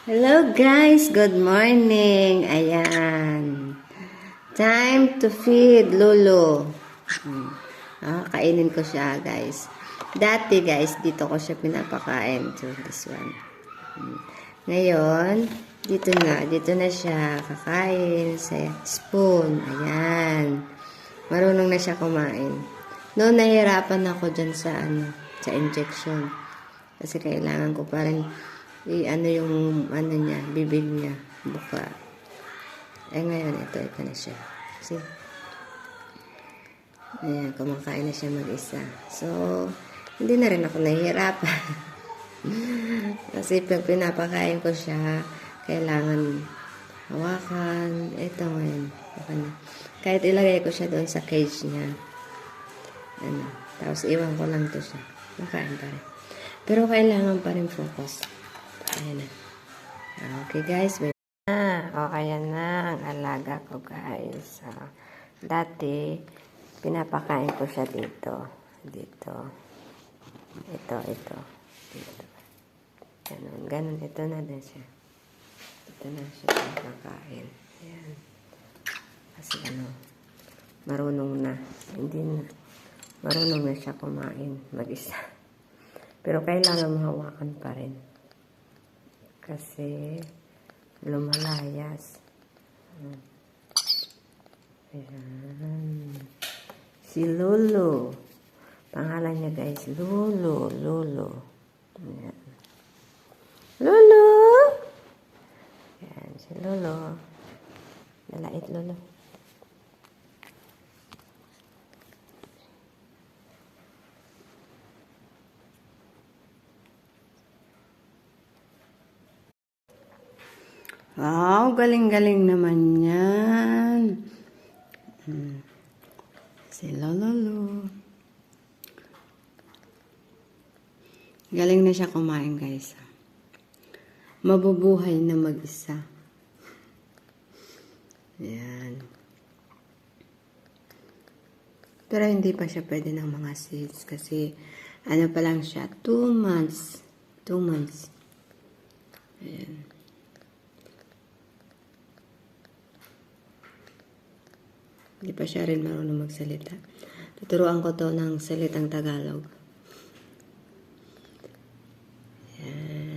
Hello guys, good morning. Ayan. Time to feed Lolo. Kainin ko siya guys. Dati guys, dito ko siya pinapakain. So this one. Ngayon, dito na siya kakain sa spoon. Ayan. Marunong na siya kumain. Noon nahihirapan ako dyan sa injection. Kasi kailangan ko pa rin yung niya, bibig niya, buka. Ngayon, ito na siya. See? Ayan, kumakain na siya mag-isa. So, hindi na rin ako nahihirapan. Kasi pag pinapakain ko siya, kailangan hawakan. Ito ngayon. Kahit ilagay ko siya doon sa cage niya. Tapos iwan ko lang to siya. Makain pa rin. Pero kailangan pa rin focus. Ayan na. Okay guys. Ayan na ang alaga ko guys. Dati, pinapakain ko siya dito. Dito. Ito. Dito. Ganun. Ito na din siya. Ito na siya pinapakain. Ayan. Kasi marunong na. Marunong na siya kumain mag-isa. Pero kailangan mahawakan pa rin. Kasi lumalayas. Ayan. Si Lolo. Pangalan niya guys, Lolo. Ayan. Lolo! Ayan, si Lolo. Nalait Lolo. Wow, galing-galing naman yan. Si Lolo. Galing na siya kumain, guys. Mabubuhay na mag-isa. Yan. Pero hindi pa siya pwede ng mga seeds kasi pa lang siya, 2 months. 2 months. Ayan. Hindi pa siya rin marunong magsalita. Tuturuan ko to ng salitang Tagalog. Ayan.